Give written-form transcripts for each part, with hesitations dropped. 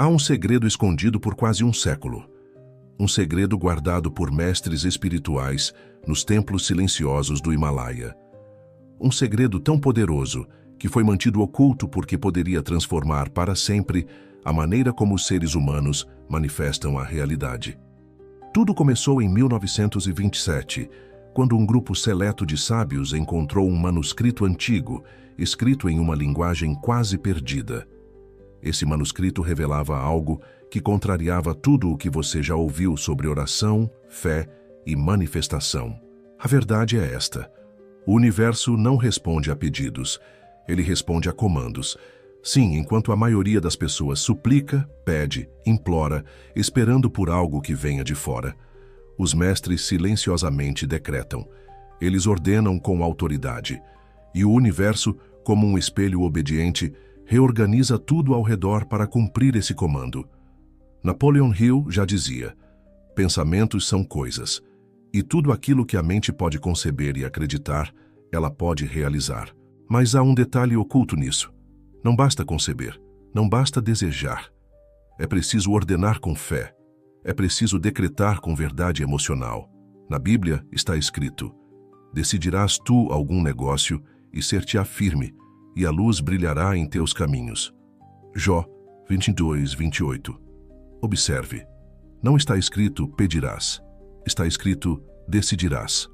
Há um segredo escondido por quase um século. Um segredo guardado por mestres espirituais nos templos silenciosos do Himalaia. Um segredo tão poderoso que foi mantido oculto porque poderia transformar para sempre a maneira como os seres humanos manifestam a realidade. Tudo começou em 1927, quando um grupo seleto de sábios encontrou um manuscrito antigo, escrito em uma linguagem quase perdida. Esse manuscrito revelava algo que contrariava tudo o que você já ouviu sobre oração, fé e manifestação. A verdade é esta: o universo não responde a pedidos, ele responde a comandos. Sim, enquanto a maioria das pessoas suplica, pede, implora, esperando por algo que venha de fora, os mestres silenciosamente decretam. Eles ordenam com autoridade. E o universo, como um espelho obediente, reorganiza tudo ao redor para cumprir esse comando. Napoleon Hill já dizia: pensamentos são coisas, e tudo aquilo que a mente pode conceber e acreditar, ela pode realizar. Mas há um detalhe oculto nisso. Não basta conceber, não basta desejar. É preciso ordenar com fé. É preciso decretar com verdade emocional. Na Bíblia está escrito: decidirás tu algum negócio e ser-te-á firme, e a luz brilhará em teus caminhos. Jó 22, 28. Observe, não está escrito pedirás, está escrito decidirás.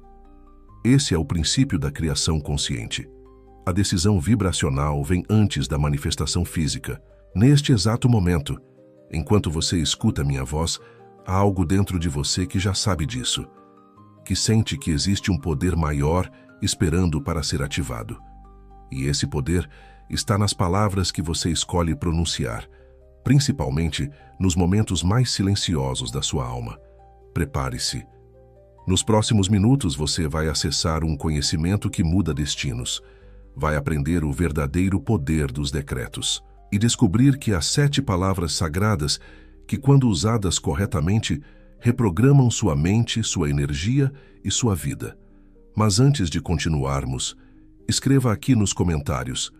Esse é o princípio da criação consciente. A decisão vibracional vem antes da manifestação física. Neste exato momento, enquanto você escuta minha voz, há algo dentro de você que já sabe disso, que sente que existe um poder maior esperando para ser ativado. E esse poder está nas palavras que você escolhe pronunciar, principalmente nos momentos mais silenciosos da sua alma. Prepare-se. Nos próximos minutos você vai acessar um conhecimento que muda destinos. Vai aprender o verdadeiro poder dos decretos e descobrir que há 7 palavras sagradas que, quando usadas corretamente, reprogramam sua mente, sua energia e sua vida. Mas antes de continuarmos, escreva aqui nos comentários: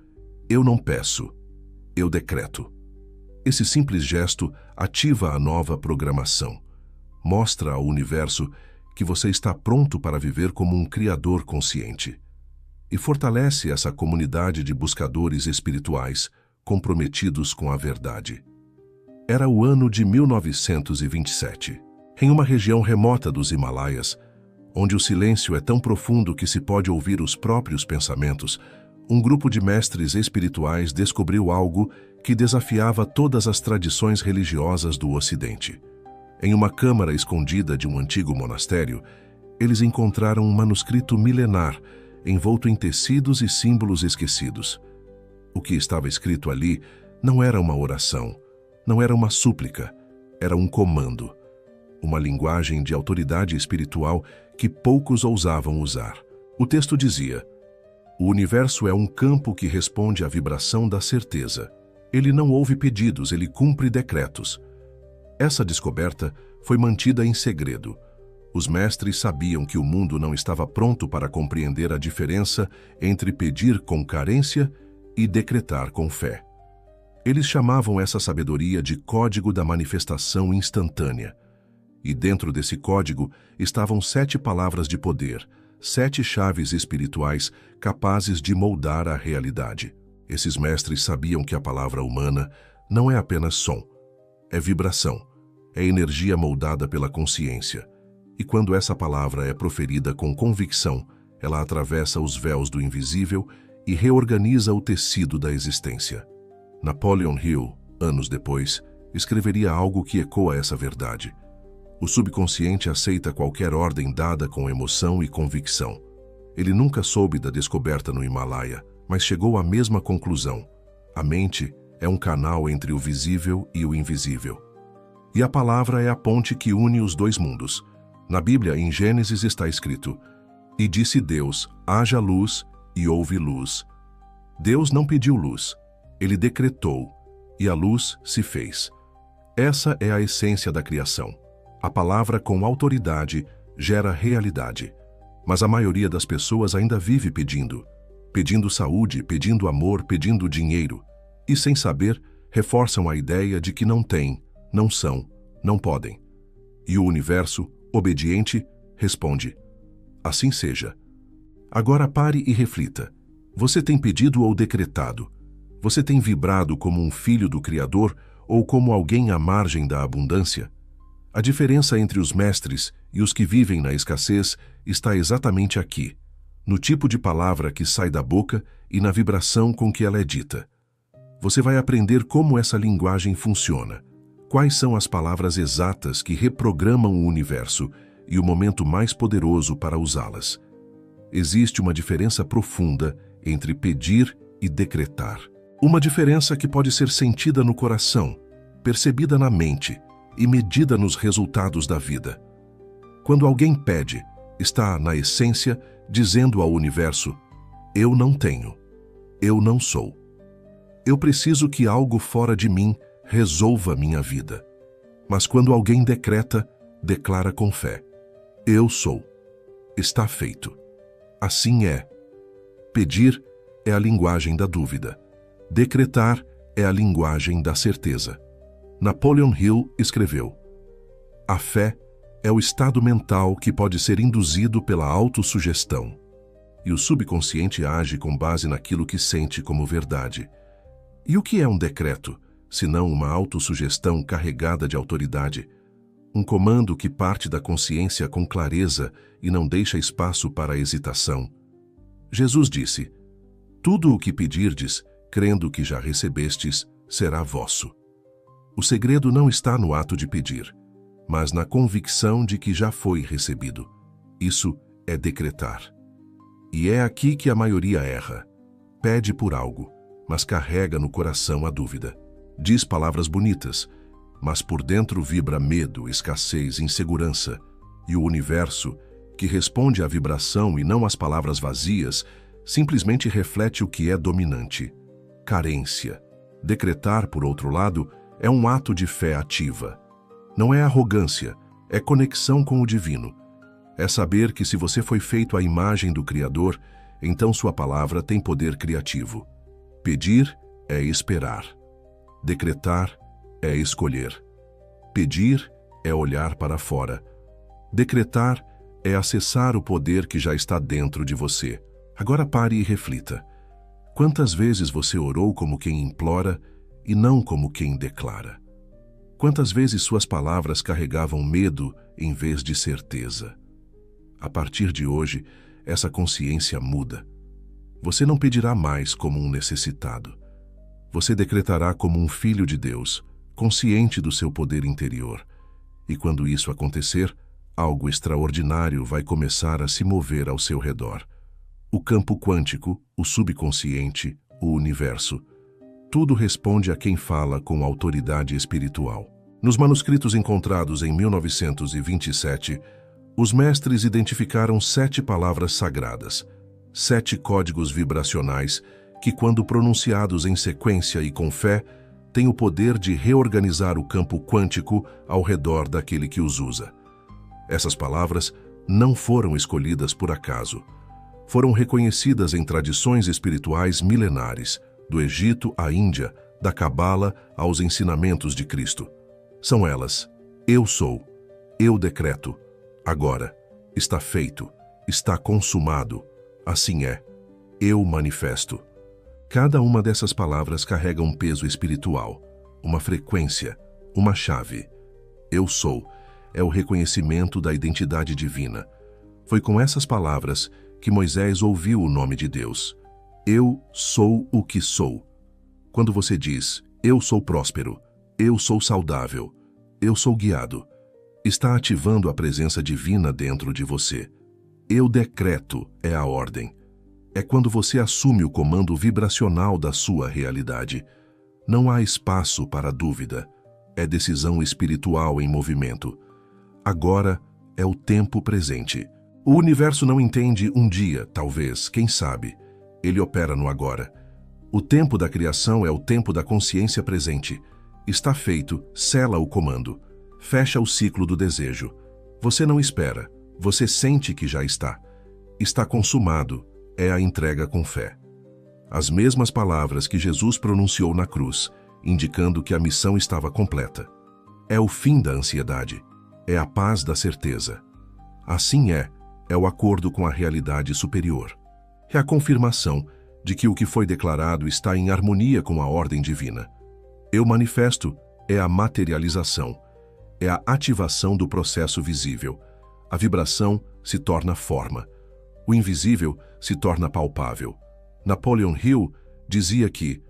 eu não peço, eu decreto. Esse simples gesto ativa a nova programação. Mostra ao universo que você está pronto para viver como um criador consciente. E fortalece essa comunidade de buscadores espirituais comprometidos com a verdade. Era o ano de 1927. Em uma região remota dos Himalaias, onde o silêncio é tão profundo que se pode ouvir os próprios pensamentos, um grupo de mestres espirituais descobriu algo que desafiava todas as tradições religiosas do Ocidente. Em uma câmara escondida de um antigo monastério, eles encontraram um manuscrito milenar, envolto em tecidos e símbolos esquecidos. O que estava escrito ali não era uma oração, não era uma súplica, era um comando, uma linguagem de autoridade espiritual que poucos ousavam usar. O texto dizia: o universo é um campo que responde à vibração da certeza. Ele não ouve pedidos, ele cumpre decretos. Essa descoberta foi mantida em segredo. Os mestres sabiam que o mundo não estava pronto para compreender a diferença entre pedir com carência e decretar com fé. Eles chamavam essa sabedoria de código da manifestação instantânea. E dentro desse código estavam 7 palavras de poder, 7 chaves espirituais capazes de moldar a realidade. Esses mestres sabiam que a palavra humana não é apenas som, é vibração, é energia moldada pela consciência. E quando essa palavra é proferida com convicção, ela atravessa os véus do invisível e reorganiza o tecido da existência. Napoleon Hill, anos depois, escreveria algo que ecoa essa verdade. O subconsciente aceita qualquer ordem dada com emoção e convicção. Ele nunca soube da descoberta no Himalaia, mas chegou à mesma conclusão. A mente é um canal entre o visível e o invisível. E a palavra é a ponte que une os dois mundos. Na Bíblia, em Gênesis, está escrito: e disse Deus, haja luz, e houve luz. Deus não pediu luz, ele decretou, e a luz se fez. Essa é a essência da criação. A palavra com autoridade gera realidade. Mas a maioria das pessoas ainda vive pedindo saúde, pedindo amor, pedindo dinheiro. E sem saber, reforçam a ideia de que não têm, não são, não podem. E o universo, obediente, responde: assim seja. Agora pare e reflita. Você tem pedido ou decretado? Você tem vibrado como um filho do Criador ou como alguém à margem da abundância? A diferença entre os mestres e os que vivem na escassez está exatamente aqui, no tipo de palavra que sai da boca e na vibração com que ela é dita. Você vai aprender como essa linguagem funciona, quais são as palavras exatas que reprogramam o universo e o momento mais poderoso para usá-las. Existe uma diferença profunda entre pedir e decretar. Uma diferença que pode ser sentida no coração, percebida na mente e medida nos resultados da vida. Quando alguém pede, está, na essência, dizendo ao universo: eu não tenho, eu não sou. Eu preciso que algo fora de mim resolva minha vida. Mas quando alguém decreta, declara com fé: eu sou. Está feito. Assim é. Pedir é a linguagem da dúvida. Decretar é a linguagem da certeza. Napoleon Hill escreveu: a fé é o estado mental que pode ser induzido pela autossugestão. E o subconsciente age com base naquilo que sente como verdade. E o que é um decreto, senão uma autossugestão carregada de autoridade? Um comando que parte da consciência com clareza e não deixa espaço para a hesitação. Jesus disse: tudo o que pedirdes, crendo que já recebestes, será vosso. O segredo não está no ato de pedir, mas na convicção de que já foi recebido. Isso é decretar. E é aqui que a maioria erra. Pede por algo, mas carrega no coração a dúvida. Diz palavras bonitas, mas por dentro vibra medo, escassez, insegurança. E o universo, que responde à vibração e não às palavras vazias, simplesmente reflete o que é dominante: carência. Decretar, por outro lado, é um ato de fé ativa. Não é arrogância, é conexão com o divino. É saber que se você foi feito à imagem do Criador, então sua palavra tem poder criativo. Pedir é esperar. Decretar é escolher. Pedir é olhar para fora. Decretar é acessar o poder que já está dentro de você. Agora pare e reflita. Quantas vezes você orou como quem implora e não como quem declara? Quantas vezes suas palavras carregavam medo em vez de certeza? A partir de hoje, essa consciência muda. Você não pedirá mais como um necessitado. Você decretará como um filho de Deus, consciente do seu poder interior. E quando isso acontecer, algo extraordinário vai começar a se mover ao seu redor. O campo quântico, o subconsciente, o universo. Tudo responde a quem fala com autoridade espiritual. Nos manuscritos encontrados em 1927, os mestres identificaram 7 palavras sagradas, 7 códigos vibracionais que, quando pronunciados em sequência e com fé, têm o poder de reorganizar o campo quântico ao redor daquele que os usa. Essas palavras não foram escolhidas por acaso. Foram reconhecidas em tradições espirituais milenares, do Egito à Índia, da Cabala aos ensinamentos de Cristo. São elas: eu sou, eu decreto, agora, está feito, está consumado, assim é, eu manifesto. Cada uma dessas palavras carrega um peso espiritual, uma frequência, uma chave. Eu sou é o reconhecimento da identidade divina. Foi com essas palavras que Moisés ouviu o nome de Deus. Eu sou o que sou. Quando você diz: eu sou próspero, eu sou saudável, eu sou guiado, está ativando a presença divina dentro de você. Eu decreto é a ordem. É quando você assume o comando vibracional da sua realidade. Não há espaço para dúvida. É decisão espiritual em movimento. Agora é o tempo presente. O universo não entende um dia, talvez, quem sabe. Ele opera no agora. O tempo da criação é o tempo da consciência presente. Está feito, sela o comando. Fecha o ciclo do desejo. Você não espera, você sente que já está. Está consumado, é a entrega com fé. As mesmas palavras que Jesus pronunciou na cruz, indicando que a missão estava completa. É o fim da ansiedade. É a paz da certeza. Assim é o acordo com a realidade superior. É a confirmação de que o que foi declarado está em harmonia com a ordem divina. Eu manifesto é a materialização, é a ativação do processo visível. A vibração se torna forma. O invisível se torna palpável. Napoleon Hill dizia que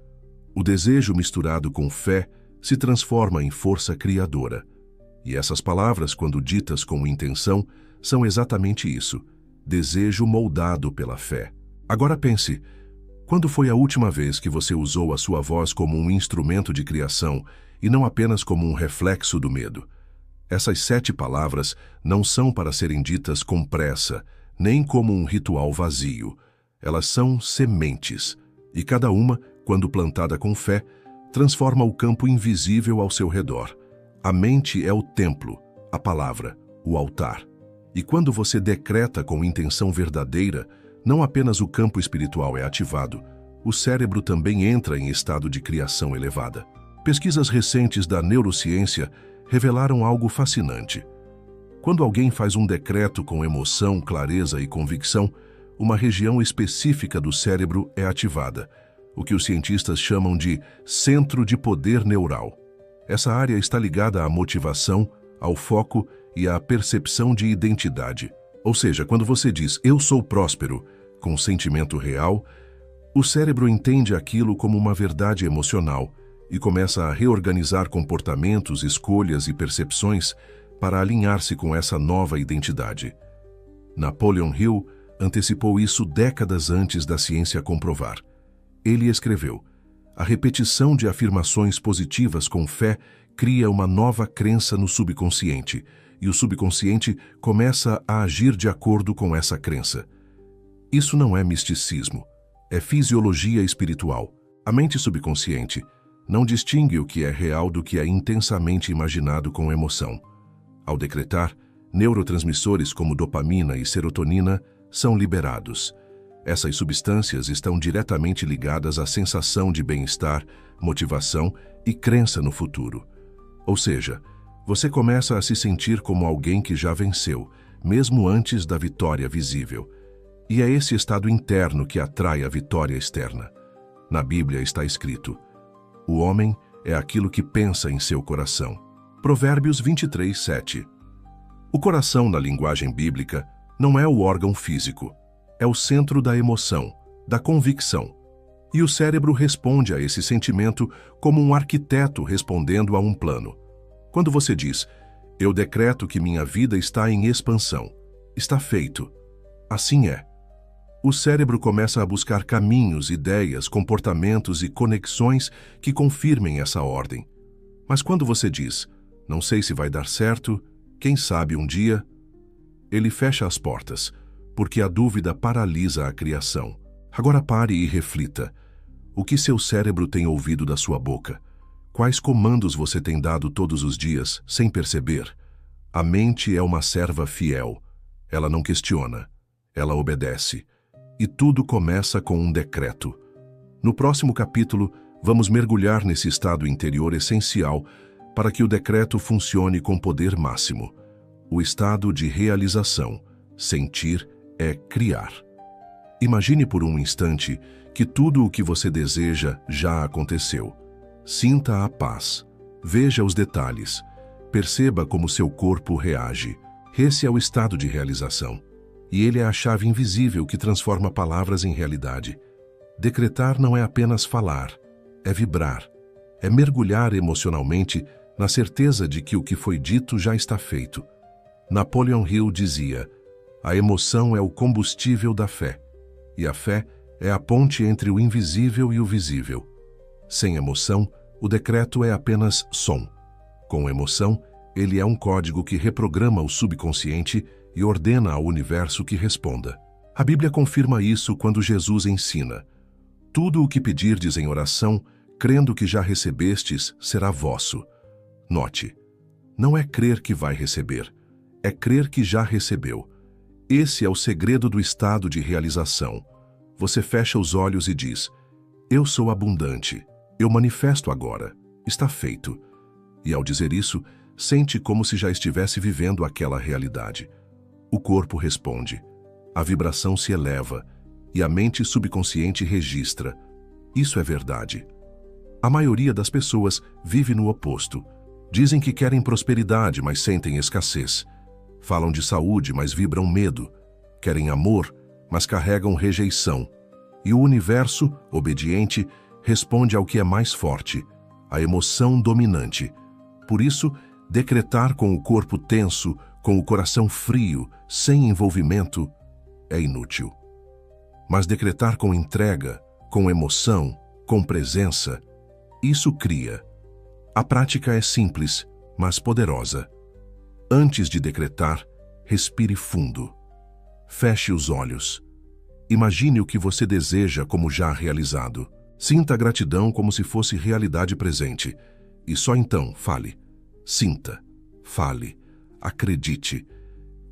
o desejo misturado com fé se transforma em força criadora. E essas palavras, quando ditas com intenção, são exatamente isso: desejo moldado pela fé. Agora pense, quando foi a última vez que você usou a sua voz como um instrumento de criação e não apenas como um reflexo do medo? Essas 7 palavras não são para serem ditas com pressa, nem como um ritual vazio. Elas são sementes, e cada uma, quando plantada com fé, transforma o campo invisível ao seu redor. A mente é o templo, a palavra, o altar. E quando você decreta com intenção verdadeira, não apenas o campo espiritual é ativado, o cérebro também entra em estado de criação elevada. Pesquisas recentes da neurociência revelaram algo fascinante. Quando alguém faz um decreto com emoção, clareza e convicção, uma região específica do cérebro é ativada, o que os cientistas chamam de centro de poder neural. Essa área está ligada à motivação, ao foco e à percepção de identidade. Ou seja, quando você diz "eu sou próspero" com sentimento real, o cérebro entende aquilo como uma verdade emocional e começa a reorganizar comportamentos, escolhas e percepções para alinhar-se com essa nova identidade. Napoleon Hill antecipou isso décadas antes da ciência comprovar. Ele escreveu: a repetição de afirmações positivas com fé cria uma nova crença no subconsciente, e o subconsciente começa a agir de acordo com essa crença. Isso não é misticismo, é fisiologia espiritual. A mente subconsciente não distingue o que é real do que é intensamente imaginado com emoção. Ao decretar, neurotransmissores como dopamina e serotonina são liberados. Essas substâncias estão diretamente ligadas à sensação de bem-estar, motivação e crença no futuro. Ou seja, você começa a se sentir como alguém que já venceu, mesmo antes da vitória visível. E é esse estado interno que atrai a vitória externa. Na Bíblia está escrito: o homem é aquilo que pensa em seu coração. Provérbios 23, 7. O coração, na linguagem bíblica, não é o órgão físico. É o centro da emoção, da convicção. E o cérebro responde a esse sentimento como um arquiteto respondendo a um plano. Quando você diz, "eu decreto que minha vida está em expansão", está feito. Assim é. O cérebro começa a buscar caminhos, ideias, comportamentos e conexões que confirmem essa ordem. Mas quando você diz, "não sei se vai dar certo, quem sabe um dia", ele fecha as portas, porque a dúvida paralisa a criação. Agora pare e reflita. O que seu cérebro tem ouvido da sua boca? Quais comandos você tem dado todos os dias, sem perceber? A mente é uma serva fiel. Ela não questiona. Ela obedece. E tudo começa com um decreto. No próximo capítulo, vamos mergulhar nesse estado interior essencial para que o decreto funcione com poder máximo. O estado de realização. Sentir é criar. Imagine por um instante que tudo o que você deseja já aconteceu. Sinta a paz. Veja os detalhes. Perceba como seu corpo reage. Esse é o estado de realização. E ele é a chave invisível que transforma palavras em realidade. Decretar não é apenas falar, é vibrar. É mergulhar emocionalmente na certeza de que o que foi dito já está feito. Napoleon Hill dizia: a emoção é o combustível da fé, e a fé é a ponte entre o invisível e o visível. Sem emoção, o decreto é apenas som. Com emoção, ele é um código que reprograma o subconsciente e ordena ao universo que responda. A Bíblia confirma isso quando Jesus ensina: tudo o que pedirdes em oração, crendo que já recebestes, será vosso. Note, não é crer que vai receber, é crer que já recebeu. Esse é o segredo do estado de realização. Você fecha os olhos e diz: eu sou abundante, eu manifesto agora. está feito. E ao dizer isso, sente como se já estivesse vivendo aquela realidade. O corpo responde, a vibração se eleva e a mente subconsciente registra. Isso é verdade. A maioria das pessoas vive no oposto. Dizem que querem prosperidade, mas sentem escassez. Falam de saúde, mas vibram medo. Querem amor, mas carregam rejeição. E o universo, obediente, responde ao que é mais forte, a emoção dominante. Por isso, decretar com o corpo tenso, com o coração frio, sem envolvimento, é inútil. Mas decretar com entrega, com emoção, com presença, isso cria. A prática é simples, mas poderosa. Antes de decretar, respire fundo. Feche os olhos. Imagine o que você deseja como já realizado. Sinta a gratidão como se fosse realidade presente. E só então fale. Sinta, fale, acredite.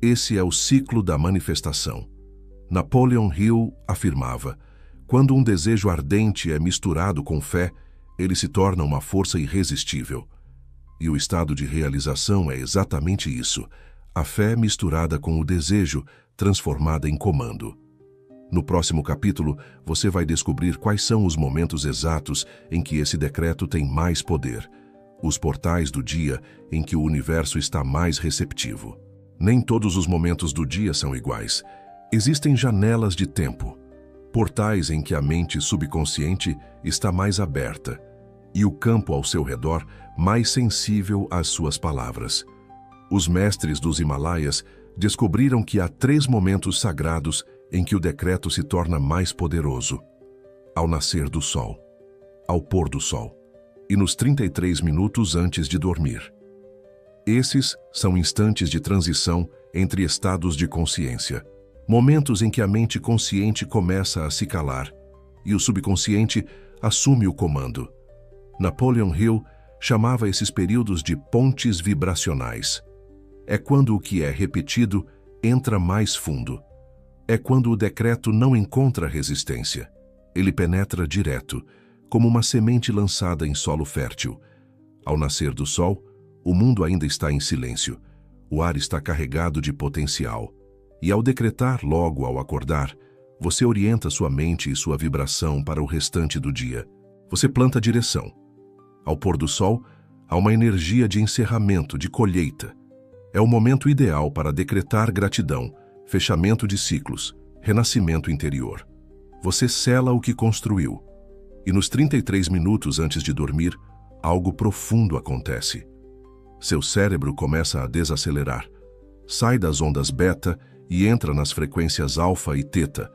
Esse é o ciclo da manifestação. Napoleon Hill afirmava: quando um desejo ardente é misturado com fé, ele se torna uma força irresistível. E o estado de realização é exatamente isso: a fé misturada com o desejo, transformada em comando. No próximo capítulo, você vai descobrir quais são os momentos exatos em que esse decreto tem mais poder. Os portais do dia em que o universo está mais receptivo. Nem todos os momentos do dia são iguais. Existem janelas de tempo, portais em que a mente subconsciente está mais aberta e o campo ao seu redor mais sensível às suas palavras. Os mestres dos Himalaias descobriram que há 3 momentos sagrados em que o decreto se torna mais poderoso: ao nascer do sol, ao pôr do sol e nos 33 minutos antes de dormir. Esses são instantes de transição entre estados de consciência, momentos em que a mente consciente começa a se calar e o subconsciente assume o comando. Napoleon Hill chamava esses períodos de pontes vibracionais. É quando o que é repetido entra mais fundo. É quando o decreto não encontra resistência. Ele penetra direto, como uma semente lançada em solo fértil. Ao nascer do sol, o mundo ainda está em silêncio. O ar está carregado de potencial. E ao decretar logo ao acordar, você orienta sua mente e sua vibração para o restante do dia. Você planta direção. Ao pôr do sol, há uma energia de encerramento, de colheita. É o momento ideal para decretar gratidão, fechamento de ciclos, renascimento interior. Você sela o que construiu. E nos 33 minutos antes de dormir, algo profundo acontece. Seu cérebro começa a desacelerar. Sai das ondas beta e entra nas frequências alfa e teta,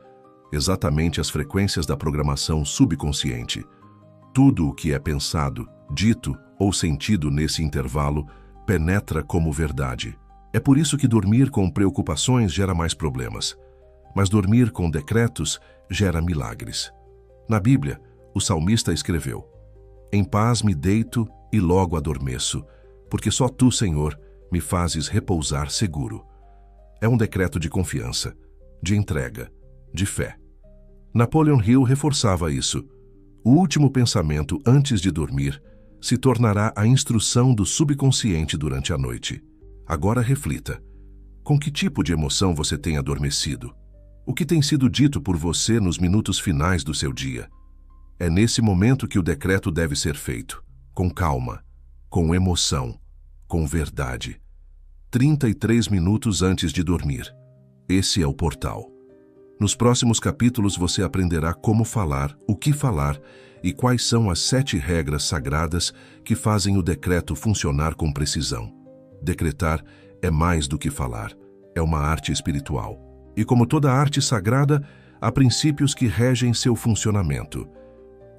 exatamente as frequências da programação subconsciente. Tudo o que é pensado, dito ou sentido nesse intervalo penetra como verdade. É por isso que dormir com preocupações gera mais problemas. Mas dormir com decretos gera milagres. Na Bíblia, o salmista escreveu: em paz me deito e logo adormeço, porque só tu, Senhor, me fazes repousar seguro. É um decreto de confiança, de entrega, de fé. Napoleon Hill reforçava isso. O último pensamento antes de dormir se tornará a instrução do subconsciente durante a noite. Agora reflita. Com que tipo de emoção você tem adormecido? O que tem sido dito por você nos minutos finais do seu dia? É nesse momento que o decreto deve ser feito, com calma, com emoção, com verdade. 33 minutos antes de dormir. Esse é o portal. Nos próximos capítulos você aprenderá como falar, o que falar e quais são as 7 regras sagradas que fazem o decreto funcionar com precisão. Decretar é mais do que falar, é uma arte espiritual. E como toda arte sagrada, há princípios que regem seu funcionamento.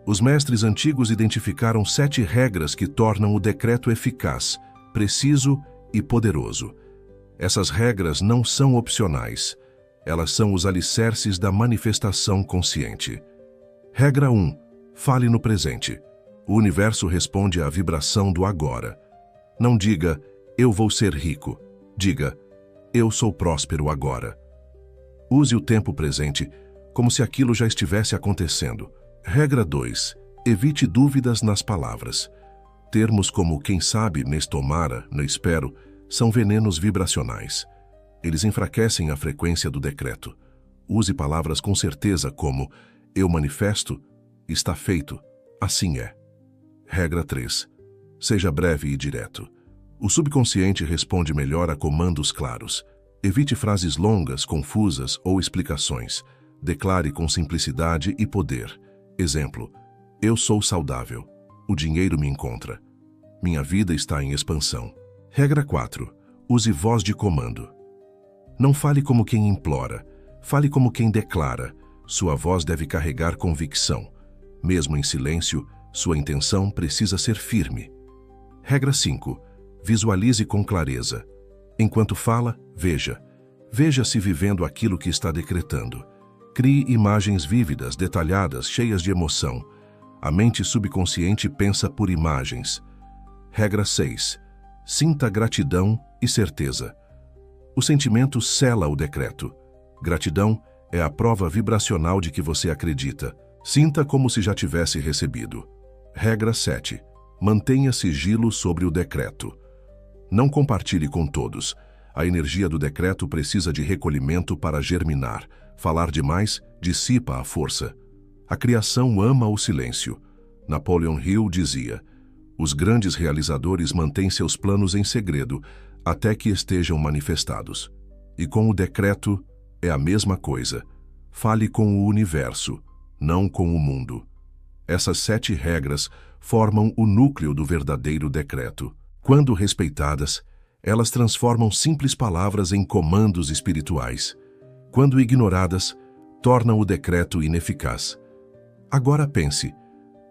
Os mestres antigos identificaram 7 regras que tornam o decreto eficaz, preciso e poderoso. Essas regras não são opcionais. Elas são os alicerces da manifestação consciente. Regra 1. Fale no presente. O universo responde à vibração do agora. Não diga, eu vou ser rico. Diga, eu sou próspero agora. Use o tempo presente como se aquilo já estivesse acontecendo. Regra 2. Evite dúvidas nas palavras. Termos como quem sabe, nes tomara, ne espero, são venenos vibracionais. Eles enfraquecem a frequência do decreto. Use palavras com certeza como eu manifesto, está feito, assim é. Regra 3. Seja breve e direto. O subconsciente responde melhor a comandos claros. Evite frases longas, confusas ou explicações. Declare com simplicidade e poder. Exemplo: eu sou saudável. O dinheiro me encontra. Minha vida está em expansão. Regra 4. Use voz de comando. Não fale como quem implora. Fale como quem declara. Sua voz deve carregar convicção. Mesmo em silêncio, sua intenção precisa ser firme. Regra 5. Visualize com clareza. Enquanto fala, veja. Veja-se vivendo aquilo que está decretando. Crie imagens vívidas, detalhadas, cheias de emoção. A mente subconsciente pensa por imagens. Regra 6. Sinta gratidão e certeza. O sentimento sela o decreto. Gratidão é a prova vibracional de que você acredita. Sinta como se já tivesse recebido. Regra 7. Mantenha sigilo sobre o decreto. Não compartilhe com todos. A energia do decreto precisa de recolhimento para germinar. Falar demais dissipa a força. A criação ama o silêncio. Napoleon Hill dizia: os grandes realizadores mantêm seus planos em segredo até que estejam manifestados. E com o decreto é a mesma coisa. Fale com o universo, não com o mundo. Essas 7 regras formam o núcleo do verdadeiro decreto. Quando respeitadas, elas transformam simples palavras em comandos espirituais. Quando ignoradas, tornam o decreto ineficaz. Agora pense,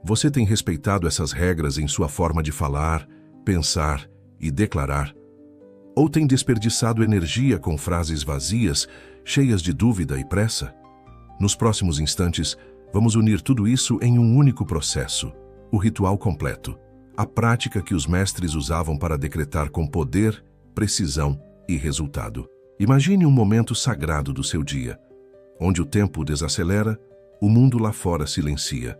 você tem respeitado essas regras em sua forma de falar, pensar e declarar? Ou tem desperdiçado energia com frases vazias, cheias de dúvida e pressa? Nos próximos instantes, vamos unir tudo isso em um único processo, o ritual completo, a prática que os mestres usavam para decretar com poder, precisão e resultado. Imagine um momento sagrado do seu dia, onde o tempo desacelera, o mundo lá fora silencia,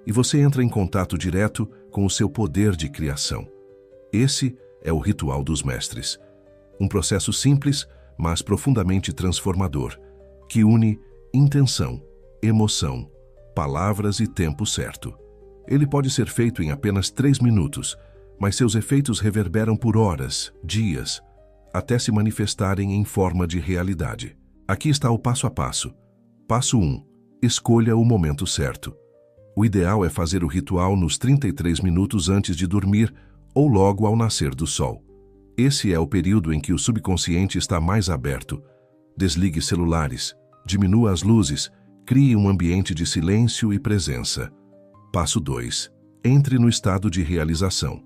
e você entra em contato direto com o seu poder de criação. Esse é o ritual dos mestres. Um processo simples, mas profundamente transformador, que une intenção, emoção, palavras e tempo certo. Ele pode ser feito em apenas 3 minutos, mas seus efeitos reverberam por horas, dias, até se manifestarem em forma de realidade. Aqui está o passo a passo. Passo 1. Escolha o momento certo. O ideal é fazer o ritual nos 33 minutos antes de dormir ou logo ao nascer do sol. Esse é o período em que o subconsciente está mais aberto. Desligue celulares, diminua as luzes, crie um ambiente de silêncio e presença. Passo 2. Entre no estado de realização.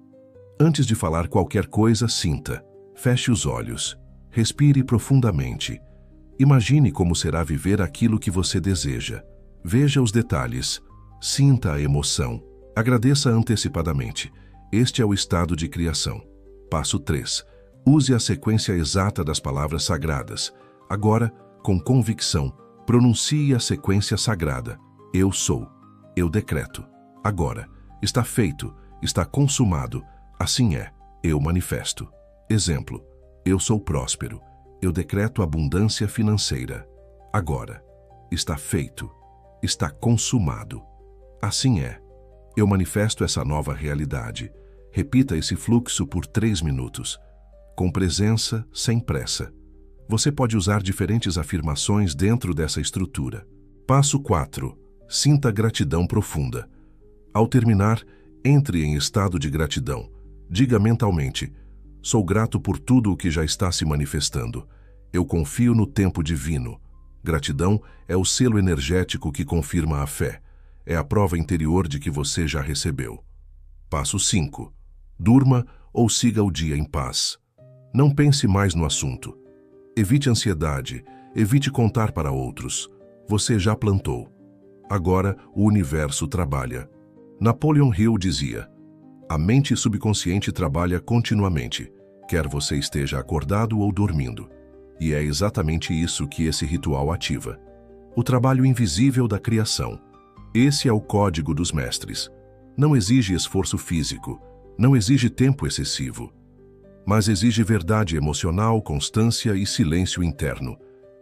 Antes de falar qualquer coisa, sinta. Feche os olhos. Respire profundamente. Imagine como será viver aquilo que você deseja. Veja os detalhes. Sinta a emoção. Agradeça antecipadamente. Este é o estado de criação. Passo 3. Use a sequência exata das palavras sagradas. Agora, com convicção, pronuncie a sequência sagrada. Eu sou. Eu decreto. Agora. Está feito. Está consumado. Assim é. Eu manifesto. Exemplo. Eu sou próspero. Eu decreto abundância financeira. Agora. Está feito. Está consumado. Assim é. Eu manifesto essa nova realidade. Repita esse fluxo por 3 minutos. Com presença, sem pressa. Você pode usar diferentes afirmações dentro dessa estrutura. Passo 4. Sinta gratidão profunda. Ao terminar, entre em estado de gratidão. Diga mentalmente: sou grato por tudo o que já está se manifestando. Eu confio no tempo divino. Gratidão é o selo energético que confirma a fé. É a prova interior de que você já recebeu. Passo 5. Durma ou siga o dia em paz. Não pense mais no assunto. Evite ansiedade, evite contar para outros. Você já plantou. Agora o universo trabalha. Napoleon Hill dizia: a mente subconsciente trabalha continuamente, quer você esteja acordado ou dormindo. E é exatamente isso que esse ritual ativa. O trabalho invisível da criação. Esse é o código dos mestres. Não exige esforço físico, Não exige tempo excessivo, mas exige verdade emocional, constância e silêncio interno.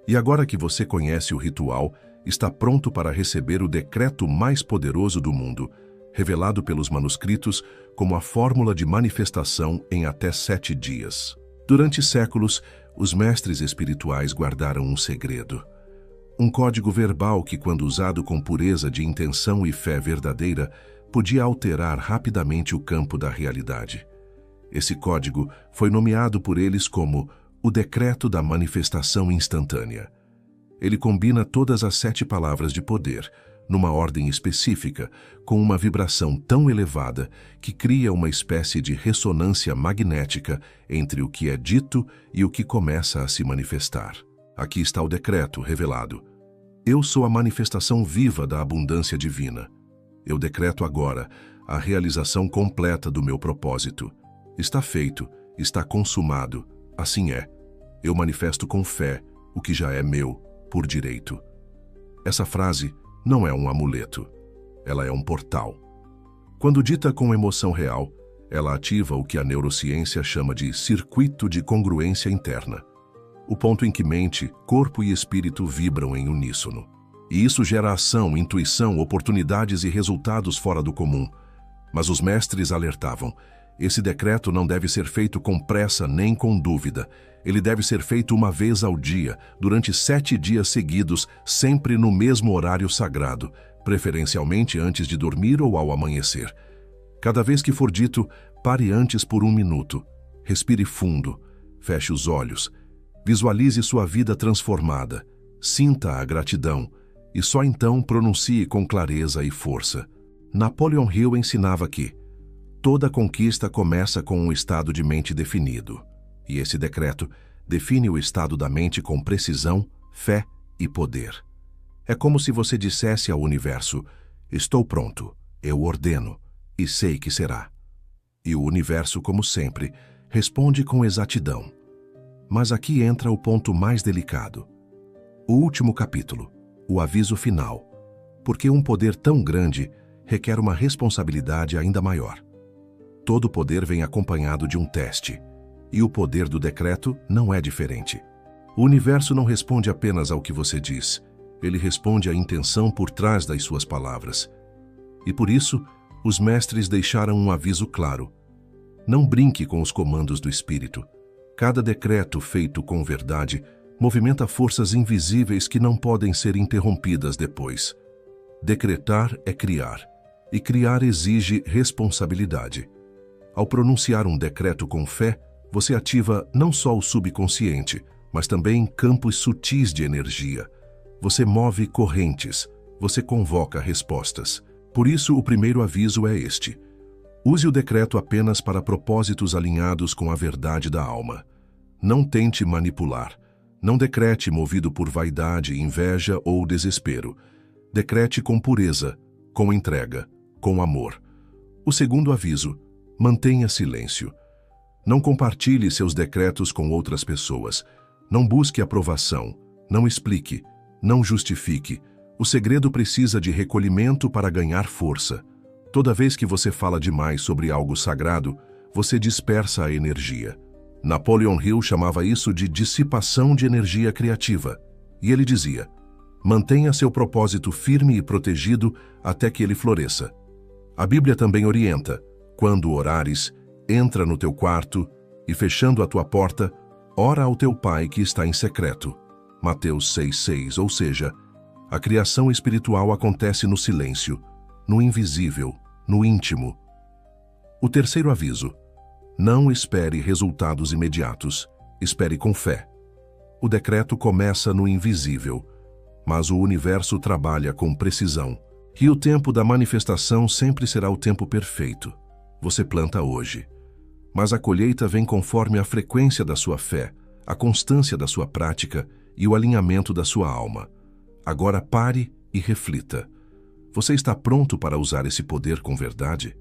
E agora que você conhece o ritual, está pronto para receber o decreto mais poderoso do mundo, revelado pelos manuscritos como a fórmula de manifestação em até 7 dias. Durante séculos, os mestres espirituais guardaram um segredo. Um código verbal que, quando usado com pureza de intenção e fé verdadeira, podia alterar rapidamente o campo da realidade. Esse código foi nomeado por eles como o Decreto da Manifestação Instantânea. Ele combina todas as 7 palavras de poder, numa ordem específica, com uma vibração tão elevada que cria uma espécie de ressonância magnética entre o que é dito e o que começa a se manifestar. Aqui está o decreto revelado. Eu sou a manifestação viva da abundância divina. Eu decreto agora a realização completa do meu propósito. Está feito, está consumado, assim é. Eu manifesto com fé o que já é meu, por direito. Essa frase não é um amuleto, ela é um portal. Quando dita com emoção real, ela ativa o que a neurociência chama de circuito de congruência interna, o ponto em que mente, corpo e espírito vibram em uníssono. E isso gera ação, intuição, oportunidades e resultados fora do comum. Mas os mestres alertavam: esse decreto não deve ser feito com pressa nem com dúvida. Ele deve ser feito uma vez ao dia, durante 7 dias seguidos, sempre no mesmo horário sagrado, preferencialmente antes de dormir ou ao amanhecer. Cada vez que for dito, pare antes por 1 minuto. Respire fundo, feche os olhos, visualize sua vida transformada, sinta a gratidão e só então pronuncie com clareza e força. Napoleon Hill ensinava que toda conquista começa com um estado de mente definido. E esse decreto define o estado da mente com precisão, fé e poder. É como se você dissesse ao universo: estou pronto, eu ordeno, e sei que será. E o universo, como sempre, responde com exatidão. Mas aqui entra o ponto mais delicado. O último capítulo, o aviso final. Porque um poder tão grande requer uma responsabilidade ainda maior. Todo poder vem acompanhado de um teste. E o poder do decreto não é diferente. O universo não responde apenas ao que você diz. Ele responde à intenção por trás das suas palavras. E por isso, os mestres deixaram um aviso claro. Não brinque com os comandos do Espírito. Cada decreto feito com verdade movimenta forças invisíveis que não podem ser interrompidas depois. Decretar é criar, e criar exige responsabilidade. Ao pronunciar um decreto com fé, você ativa não só o subconsciente, mas também campos sutis de energia. Você move correntes, você convoca respostas. Por isso, o primeiro aviso é este: use o decreto apenas para propósitos alinhados com a verdade da alma. Não tente manipular. Não decrete movido por vaidade, inveja ou desespero. Decrete com pureza, com entrega, com amor. O segundo aviso: mantenha silêncio. Não compartilhe seus decretos com outras pessoas. Não busque aprovação. Não explique. Não justifique. O segredo precisa de recolhimento para ganhar força. Toda vez que você fala demais sobre algo sagrado, você dispersa a energia. Napoleon Hill chamava isso de dissipação de energia criativa. E ele dizia: mantenha seu propósito firme e protegido até que ele floresça. A Bíblia também orienta: quando orares, entra no teu quarto e, fechando a tua porta, ora ao teu Pai que está em secreto. Mateus 6,6, ou seja, a criação espiritual acontece no silêncio, no invisível, no íntimo. O terceiro aviso: não espere resultados imediatos, espere com fé. O decreto começa no invisível, mas o universo trabalha com precisão. E o tempo da manifestação sempre será o tempo perfeito. Você planta hoje, mas a colheita vem conforme a frequência da sua fé, a constância da sua prática e o alinhamento da sua alma. Agora pare e reflita. Você está pronto para usar esse poder com verdade?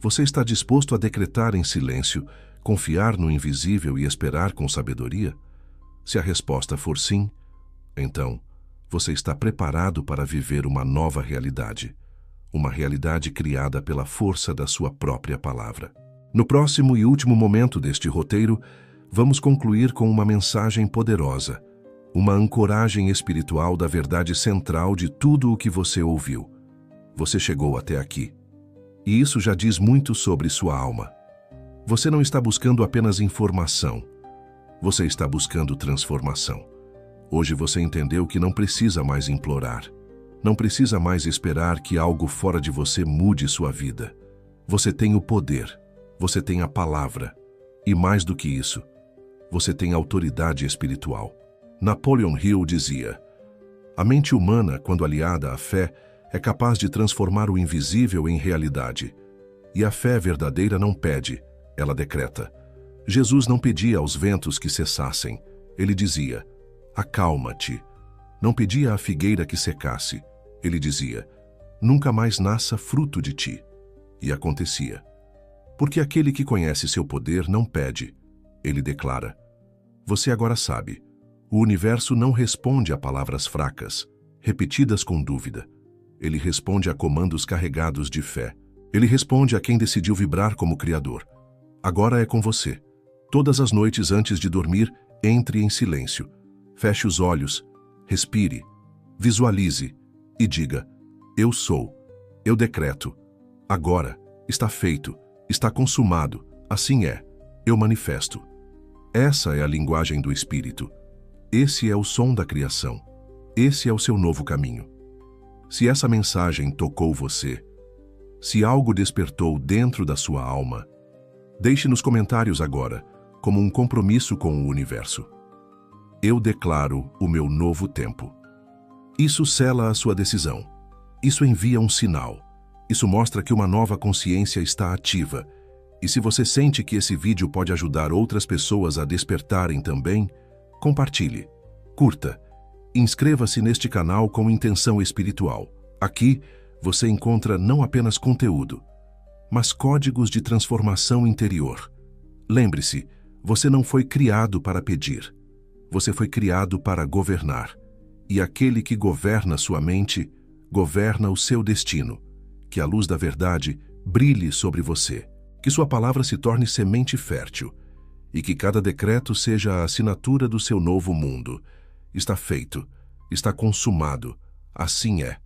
Você está disposto a decretar em silêncio, confiar no invisível e esperar com sabedoria? Se a resposta for sim, então você está preparado para viver uma nova realidade. Uma realidade criada pela força da sua própria palavra. No próximo e último momento deste roteiro, vamos concluir com uma mensagem poderosa, uma ancoragem espiritual da verdade central de tudo o que você ouviu. Você chegou até aqui. E isso já diz muito sobre sua alma. Você não está buscando apenas informação. Você está buscando transformação. Hoje você entendeu que não precisa mais implorar. Não precisa mais esperar que algo fora de você mude sua vida. Você tem o poder. Você tem a palavra. E mais do que isso, você tem autoridade espiritual. Napoleon Hill dizia: a mente humana, quando aliada à fé, é capaz de transformar o invisível em realidade. E a fé verdadeira não pede, ela decreta. Jesus não pedia aos ventos que cessassem. Ele dizia: acalma-te. Não pedia à figueira que secasse. Ele dizia: nunca mais nasça fruto de ti. E acontecia. Porque aquele que conhece seu poder não pede. Ele declara: você agora sabe. O universo não responde a palavras fracas, repetidas com dúvida. Ele responde a comandos carregados de fé. Ele responde a quem decidiu vibrar como Criador. Agora é com você. Todas as noites antes de dormir, entre em silêncio. Feche os olhos, respire, visualize e diga: eu sou, eu decreto. Agora, está feito, está consumado, assim é, eu manifesto. Essa é a linguagem do Espírito. Esse é o som da criação. Esse é o seu novo caminho. Se essa mensagem tocou você, se algo despertou dentro da sua alma, deixe nos comentários agora, como um compromisso com o universo: eu declaro o meu novo tempo. Isso sela a sua decisão. Isso envia um sinal. Isso mostra que uma nova consciência está ativa. E se você sente que esse vídeo pode ajudar outras pessoas a despertarem também, compartilhe, curta, inscreva-se neste canal com intenção espiritual. Aqui, você encontra não apenas conteúdo, mas códigos de transformação interior. Lembre-se, você não foi criado para pedir. Você foi criado para governar. E aquele que governa sua mente, governa o seu destino. Que a luz da verdade brilhe sobre você. Que sua palavra se torne semente fértil. E que cada decreto seja a assinatura do seu novo mundo. Está feito. Está consumado. Assim é.